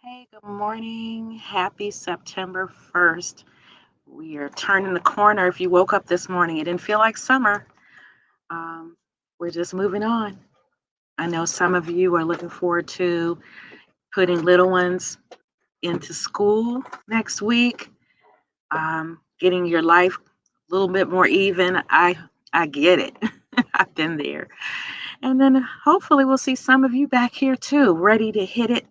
Hey, good morning. Happy September 1st. We are turning the corner. If you woke up this morning, it didn't feel like summer. Um, we're just moving on. I know some of you are looking forward to putting little ones into school next week, getting your life a little bit more even. I get it. I've been there. And then hopefully we'll see some of you back here too, ready to hit it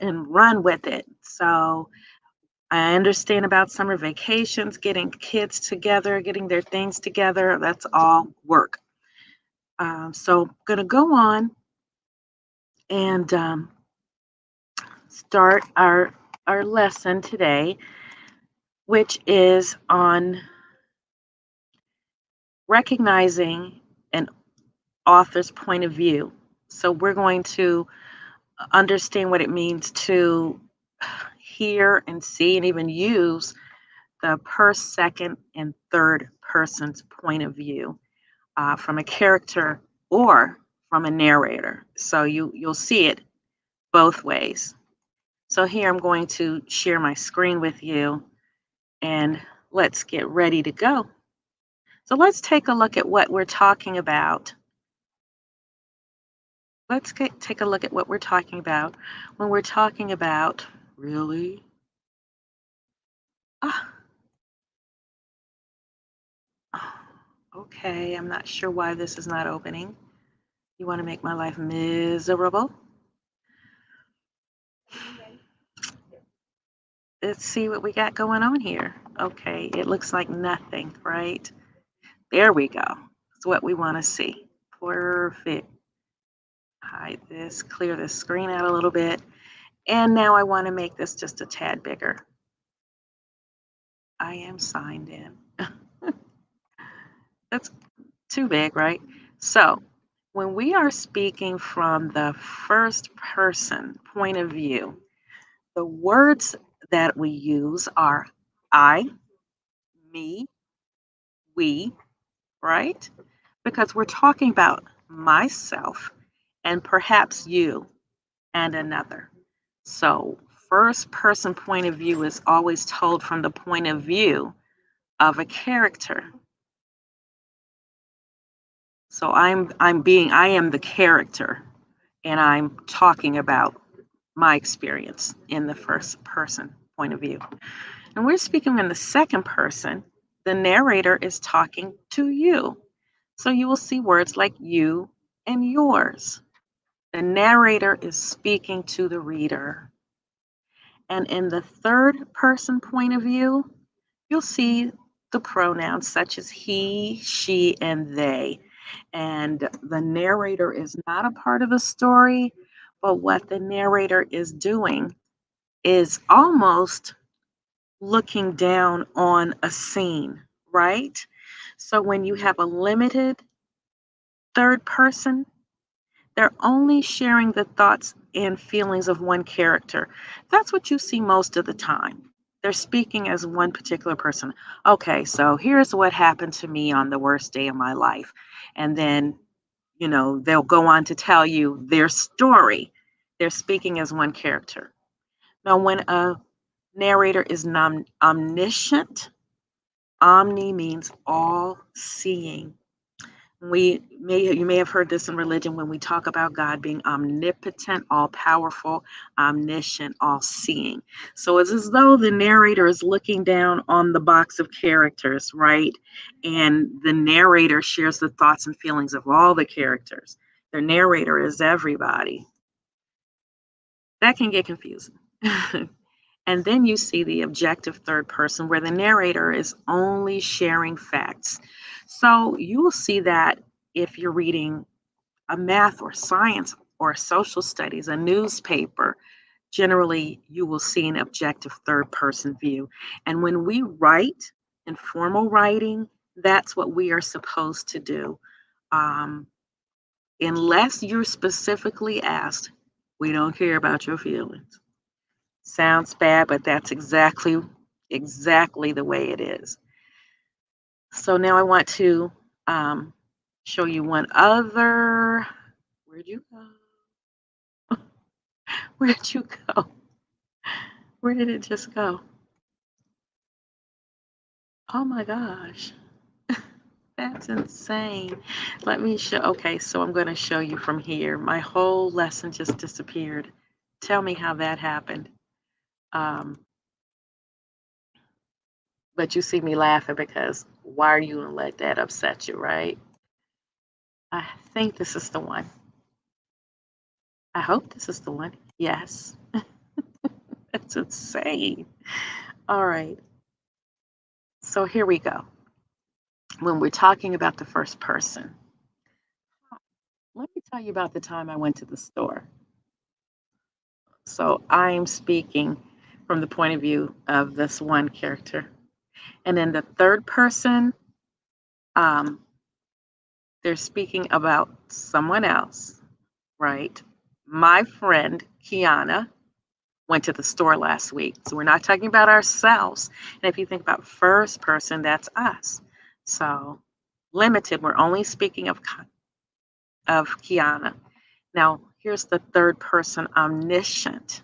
and run with it. So I understand about summer vacations, getting kids together, getting their things together. That's all work. So, going to go on and start our lesson today, which is on recognizing an author's point of view. So, we're going to understand what it means to hear and see and even use the first, second, and third person's point of view. From a character or from a narrator. So you'll see it both ways. So here I'm going to share my screen with you and let's get ready to go. So let's take a look at what we're talking about. Take a look at what we're talking about when we're talking about really. Ah, okay, I'm not sure why this is not opening. You want to make my life miserable? Let's see what we got going on here. Okay, it looks like nothing, right? There we go. That's what we want to see. Perfect. Hide this, clear the screen out a little bit. And now I want to make this just a tad bigger. I am signed in. That's too big, right? So when we are speaking from the first person point of view, the words that we use are I, me, we, right? Because we're talking about myself and perhaps you and another. So, first person point of view is always told from the point of view of a character. So I am the character and I'm talking about my experience in the first person point of view. And we're speaking in the second person. The narrator is talking to you. So you will see words like you and yours. The narrator is speaking to the reader. And in the third person point of view, you'll see the pronouns such as he, she, and they. And the narrator is not a part of the story, but what the narrator is doing is almost looking down on a scene, right? So when you have a limited third person, they're only sharing the thoughts and feelings of one character. That's what you see most of the time. They're speaking as one particular person. Okay, so here's what happened to me on the worst day of my life. And then, they'll go on to tell you their story. They're speaking as one character. Now, when a narrator is omniscient, omni means all seeing. You may have heard this in religion when we talk about God being omnipotent, all powerful, omniscient, all seeing. So it's as though the narrator is looking down on the box of characters, right? And the narrator shares the thoughts and feelings of all the characters. The narrator is everybody. That can get confusing. And then you see the objective third person where the narrator is only sharing facts. So you will see that if you're reading a math or science or social studies, a newspaper, generally you will see an objective third person view. And when we write in formal writing, that's what we are supposed to do. Um, unless you're specifically asked, we don't care about your feelings. Sounds bad, but that's exactly the way it is. So now I want to show you one other. Where'd you go? Where'd you go? Where did it just go? Oh my gosh. That's insane. Let me show. Okay, so I'm going to show you from here. My whole lesson just disappeared. Tell me how that happened. Um, but you see me laughing because why are you going to let that upset you, right? I think this is the one. I hope this is the one. Yes. That's insane. All right. So here we go. When we're talking about the first person, let me tell you about the time I went to the store. So I'm speaking from the point of view of this one character. And then the third person, um, they're speaking about someone else, right? My friend, Kiana, went to the store last week. So we're not talking about ourselves. And if you think about first person, that's us. So limited, we're only speaking of Kiana. Now, here's the third person, omniscient.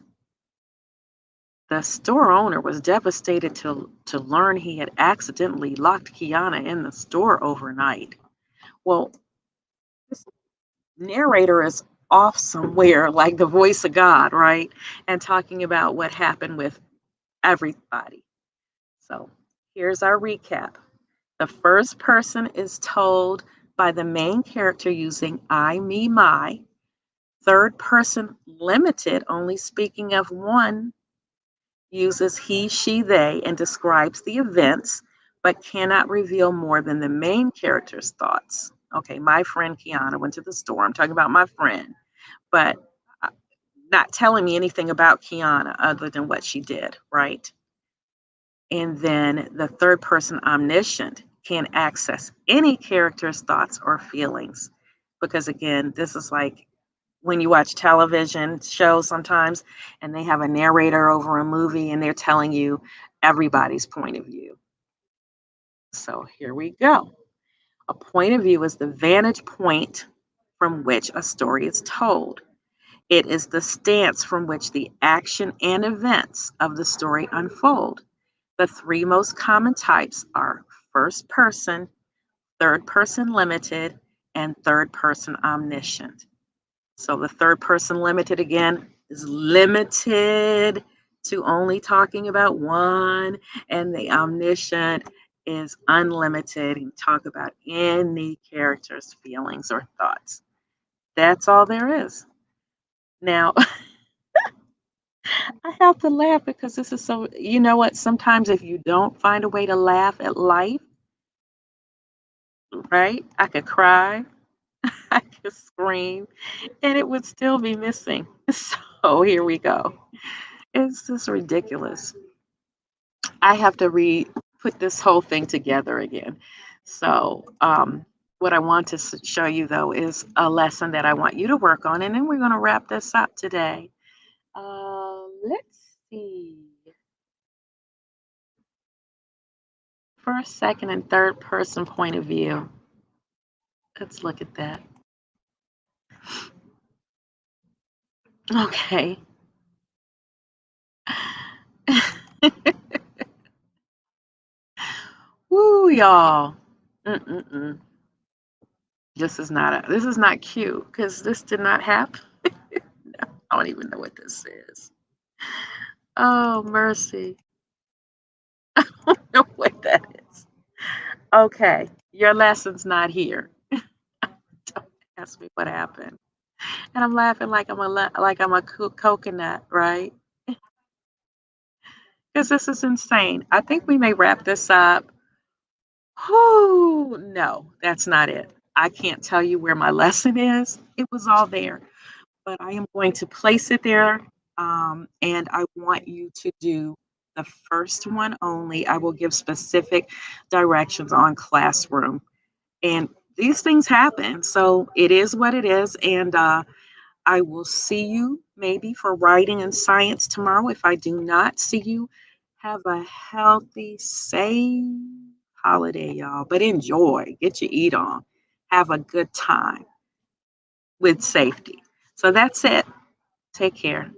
The store owner was devastated to learn he had accidentally locked Kiana in the store overnight. Well, this narrator is off somewhere, like the voice of God, right? And talking about what happened with everybody. So here's our recap. The first person is told by the main character using I, me, my. Third person limited, only speaking of one, uses he, she, they, and describes the events, but cannot reveal more than the main character's thoughts. Okay, my friend Kiana went to the store. I'm talking about my friend, but not telling me anything about Kiana other than what she did, right? And then the third person, omniscient, can access any character's thoughts or feelings. Because again, this is like when you watch television shows sometimes and they have a narrator over a movie and they're telling you everybody's point of view. So here we go. A point of view is the vantage point from which a story is told. It is the stance from which the action and events of the story unfold. The three most common types are first person, third person limited, and third person omniscient. So the third person limited again is limited to only talking about one, and the omniscient is unlimited and talk about any character's feelings or thoughts. That's all there is. Now, I have to laugh because this is so, you know what? Sometimes if you don't find a way to laugh at life, right? I could cry, I could scream, and it would still be missing. So here we go. It's just ridiculous. I have to put this whole thing together again. So, what I want to show you though is a lesson that I want you to work on, and then we're going to wrap this up today. Let's see. First, second, and third person point of view. Let's look at that. Okay. Woo, y'all. Mm-mm-mm. This is not cute because this did not happen. No, I don't even know what this is. Oh, mercy. I don't know what that is. Okay, your lesson's not here. Don't ask me what happened. And I'm laughing like like I'm a coconut, right? Because this is insane. I think we may wrap this up. Oh, no, that's not it. I can't tell you where my lesson is. It was all there, but I am going to place it there. And I want you to do the first one only. I will give specific directions on classroom. And these things happen. So it is what it is. And I will see you maybe for writing and science tomorrow. If I do not see you, have a healthy, safe holiday, y'all. But enjoy, get your eat on, have a good time with safety. So that's it. Take care.